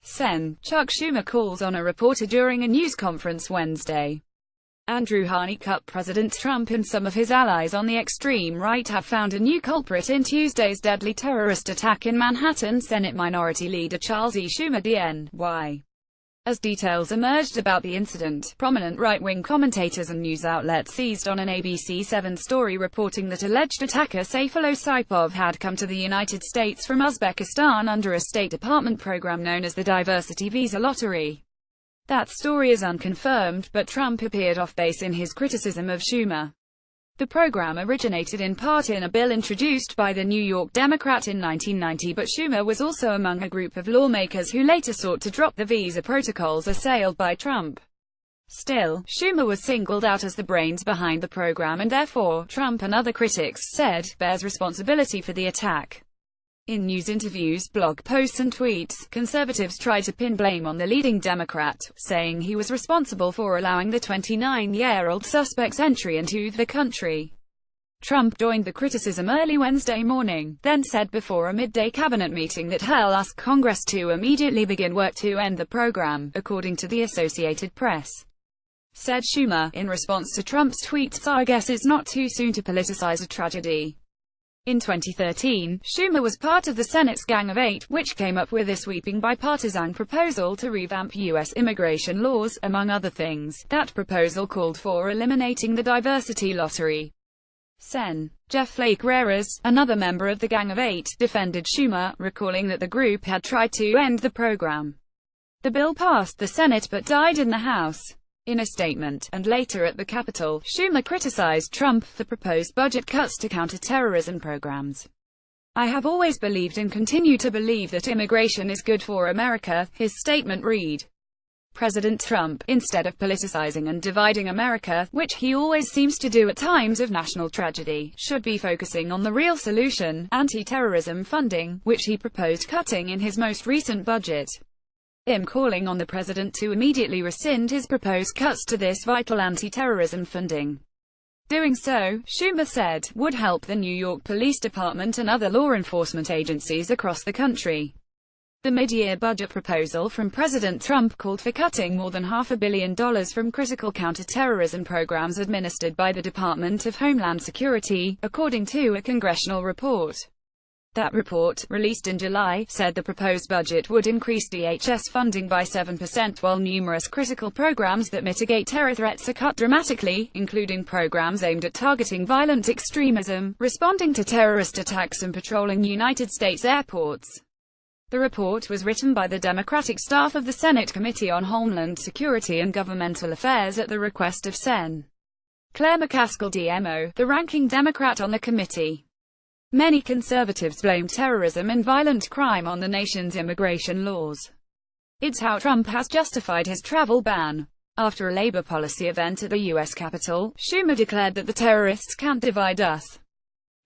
Sen. Chuck Schumer calls on a reporter during a news conference Wednesday. Andrew Honeycutt. President Trump and some of his allies on the extreme right have found a new culprit in Tuesday's deadly terrorist attack in Manhattan. Senate Minority Leader Charles E. Schumer, DNY. As details emerged about the incident, prominent right-wing commentators and news outlets seized on an ABC 7 story reporting that alleged attacker Sayfullo Saipov had come to the United States from Uzbekistan under a State Department program known as the Diversity Visa Lottery. That story is unconfirmed, but Trump appeared off-base in his criticism of Schumer. The program originated in part in a bill introduced by the New York Democrat in 1990, but Schumer was also among a group of lawmakers who later sought to drop the visa protocols assailed by Trump. Still, Schumer was singled out as the brains behind the program and therefore, Trump and other critics said, bears responsibility for the attack. In news interviews, blog posts and tweets, conservatives tried to pin blame on the leading Democrat, saying he was responsible for allowing the 29-year-old suspect's entry into the country. Trump joined the criticism early Wednesday morning, then said before a midday cabinet meeting that he'll ask Congress to immediately begin work to end the program, according to the Associated Press. Said Schumer, in response to Trump's tweets, "I guess it's not too soon to politicize a tragedy." In 2013, Schumer was part of the Senate's Gang of Eight, which came up with a sweeping bipartisan proposal to revamp U.S. immigration laws. Among other things, that proposal called for eliminating the diversity lottery. Sen. Jeff Flake Rares, another member of the Gang of Eight, defended Schumer, recalling that the group had tried to end the program. The bill passed the Senate but died in the House. In a statement, and later at the Capitol, Schumer criticized Trump for proposed budget cuts to counter-terrorism programs. "I have always believed and continue to believe that immigration is good for America," his statement read. President Trump, instead of politicizing and dividing America, which he always seems to do at times of national tragedy, should be focusing on the real solution, anti-terrorism funding, which he proposed cutting in his most recent budget. Calling on the president to immediately rescind his proposed cuts to this vital anti-terrorism funding. Doing so, Schumer said, would help the New York Police Department and other law enforcement agencies across the country. The mid-year budget proposal from President Trump called for cutting more than $500 million from critical counter-terrorism programs administered by the Department of Homeland Security, according to a congressional report. That report, released in July, said the proposed budget would increase DHS funding by 7%, while numerous critical programs that mitigate terror threats are cut dramatically, including programs aimed at targeting violent extremism, responding to terrorist attacks and patrolling United States airports. The report was written by the Democratic staff of the Senate Committee on Homeland Security and Governmental Affairs at the request of Sen. Claire McCaskill DMO, the ranking Democrat on the committee. Many conservatives blame terrorism and violent crime on the nation's immigration laws. It's how Trump has justified his travel ban. After a labor policy event at the U.S. Capitol, Schumer declared that the terrorists can't divide us.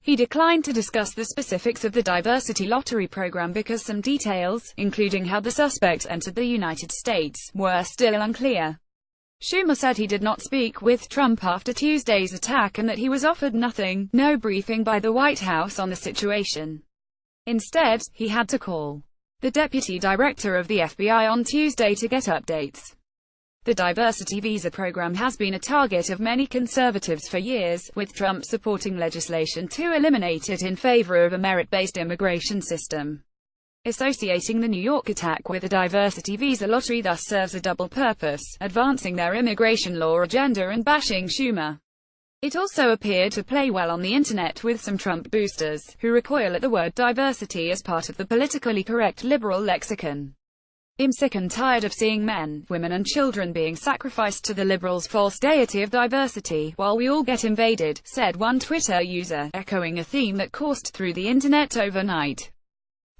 He declined to discuss the specifics of the diversity lottery program because some details, including how the suspect entered the United States, were still unclear. Schumer said he did not speak with Trump after Tuesday's attack and that he was offered no briefing by the White House on the situation. Instead, he had to call the deputy director of the FBI on Tuesday to get updates. The diversity visa program has been a target of many conservatives for years, with Trump supporting legislation to eliminate it in favor of a merit-based immigration system. Associating the New York attack with the diversity visa lottery thus serves a double purpose, advancing their immigration law agenda and bashing Schumer. It also appeared to play well on the internet with some Trump boosters, who recoil at the word diversity as part of the politically correct liberal lexicon. "I'm sick and tired of seeing men, women and children being sacrificed to the liberals' false deity of diversity, while we all get invaded," said one Twitter user, echoing a theme that coursed through the internet overnight.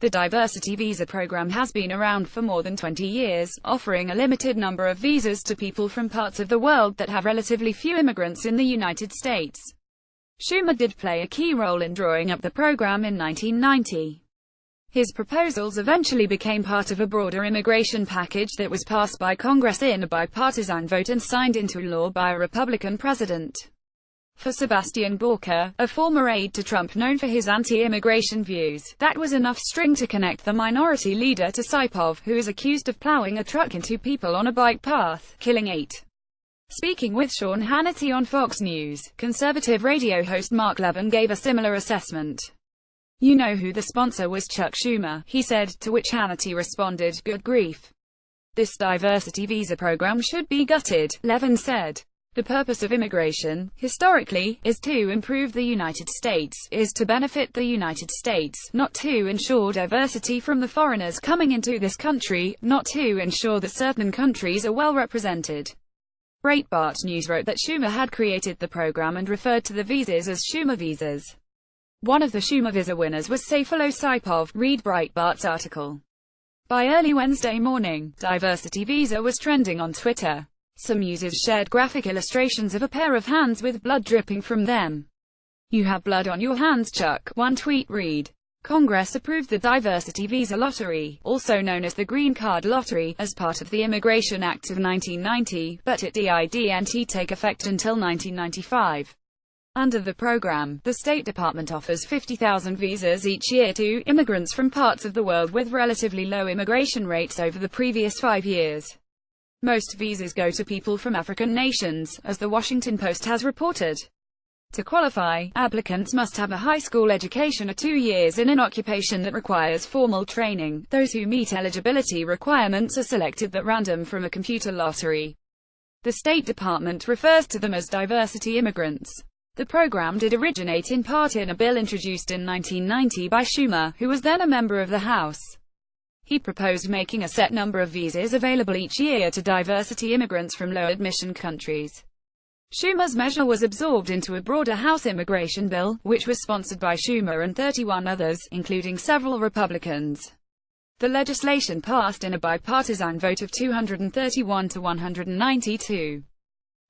The diversity visa program has been around for more than 20 years, offering a limited number of visas to people from parts of the world that have relatively few immigrants in the United States. Schumer did play a key role in drawing up the program in 1990. His proposals eventually became part of a broader immigration package that was passed by Congress in a bipartisan vote and signed into law by a Republican president. For Sebastian Gorka, a former aide to Trump known for his anti-immigration views, that was enough string to connect the minority leader to Saipov, who is accused of plowing a truck into people on a bike path, killing 8. Speaking with Sean Hannity on Fox News, conservative radio host Mark Levin gave a similar assessment. "You know who the sponsor was? Chuck Schumer," he said, to which Hannity responded, "Good grief. This diversity visa program should be gutted," Levin said. "The purpose of immigration, historically, is to improve the United States, is to benefit the United States, not to ensure diversity from the foreigners coming into this country, not to ensure that certain countries are well represented." Breitbart News wrote that Schumer had created the program and referred to the visas as Schumer visas. One of the Schumer visa winners was Sayfullo Saipov, read Breitbart's article. By early Wednesday morning, Diversity Visa was trending on Twitter. Some users shared graphic illustrations of a pair of hands with blood dripping from them. "You have blood on your hands, Chuck," one tweet read. Congress approved the Diversity Visa Lottery, also known as the Green Card Lottery, as part of the Immigration Act of 1990, but it didn't take effect until 1995. Under the program, the State Department offers 50,000 visas each year to immigrants from parts of the world with relatively low immigration rates over the previous 5 years. Most visas go to people from African nations, as the Washington Post has reported. To qualify, applicants must have a high school education or 2 years in an occupation that requires formal training. Those who meet eligibility requirements are selected at random from a computer lottery. The State Department refers to them as diversity immigrants. The program did originate in part in a bill introduced in 1990 by Schumer, who was then a member of the House. He proposed making a set number of visas available each year to diversity immigrants from low-admission countries. Schumer's measure was absorbed into a broader House immigration bill, which was sponsored by Schumer and 31 others, including several Republicans. The legislation passed in a bipartisan vote of 231 to 192.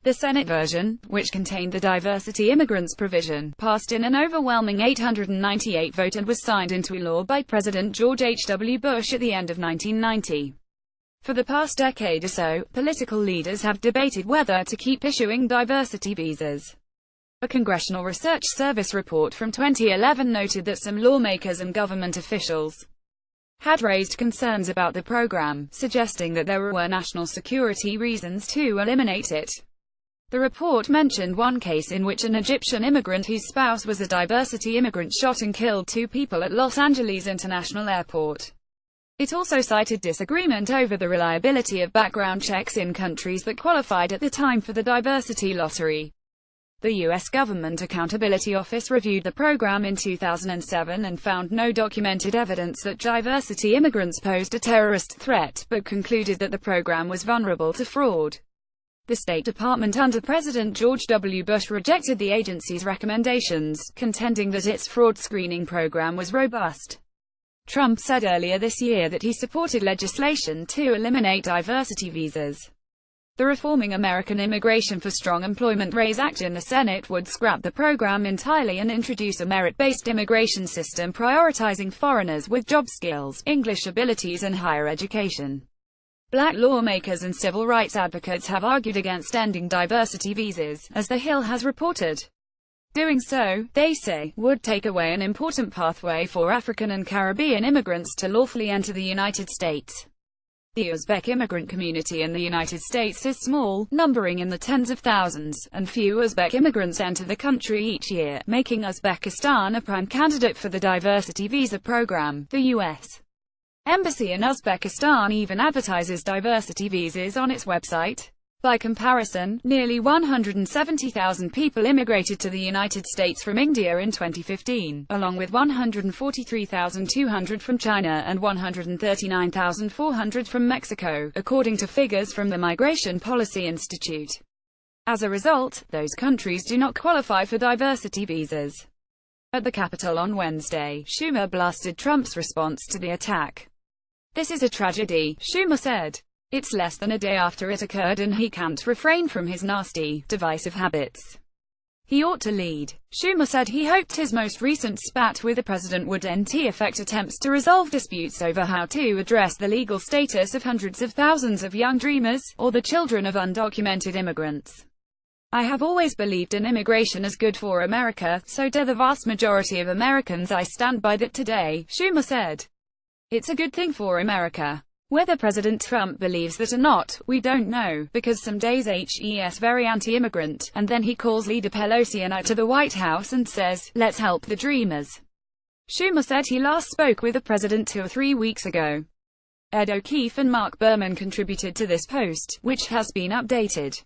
The Senate version, which contained the diversity immigrants provision, passed in an overwhelming 898 vote and was signed into law by President George H.W. Bush at the end of 1990. For the past decade or so, political leaders have debated whether to keep issuing diversity visas. A Congressional Research Service report from 2011 noted that some lawmakers and government officials had raised concerns about the program, suggesting that there were national security reasons to eliminate it. The report mentioned one case in which an Egyptian immigrant whose spouse was a diversity immigrant shot and killed 2 people at Los Angeles International Airport. It also cited disagreement over the reliability of background checks in countries that qualified at the time for the diversity lottery. The U.S. Government Accountability Office reviewed the program in 2007 and found no documented evidence that diversity immigrants posed a terrorist threat, but concluded that the program was vulnerable to fraud. The State Department under President George W. Bush rejected the agency's recommendations, contending that its fraud screening program was robust. Trump said earlier this year that he supported legislation to eliminate diversity visas. The Reforming American Immigration for Strong Employment Raise Act in the Senate would scrap the program entirely and introduce a merit-based immigration system prioritizing foreigners with job skills, English abilities and higher education. Black lawmakers and civil rights advocates have argued against ending diversity visas, as The Hill has reported. Doing so, they say, would take away an important pathway for African and Caribbean immigrants to lawfully enter the United States. The Uzbek immigrant community in the United States is small, numbering in the tens of thousands, and few Uzbek immigrants enter the country each year, making Uzbekistan a prime candidate for the diversity visa program. The U.S. Embassy in Uzbekistan even advertises diversity visas on its website. By comparison, nearly 170,000 people immigrated to the United States from India in 2015, along with 143,200 from China and 139,400 from Mexico, according to figures from the Migration Policy Institute. As a result, those countries do not qualify for diversity visas. At the Capitol on Wednesday, Schumer blasted Trump's response to the attack. "This is a tragedy," Schumer said. "It's less than a day after it occurred and he can't refrain from his nasty, divisive habits. He ought to lead." Schumer said he hoped his most recent spat with the president would affect attempts to resolve disputes over how to address the legal status of hundreds of thousands of young dreamers, or the children of undocumented immigrants. I have always believed in immigration as good for America, so do the vast majority of Americans. I stand by that today, Schumer said. It's a good thing for America. Whether President Trump believes that or not, we don't know, because some days he's very anti-immigrant, and then he calls Leader Pelosi and I to the White House and says, let's help the dreamers. Schumer said he last spoke with the president 2 or 3 weeks ago. Ed O'Keefe and Mark Berman contributed to this post, which has been updated.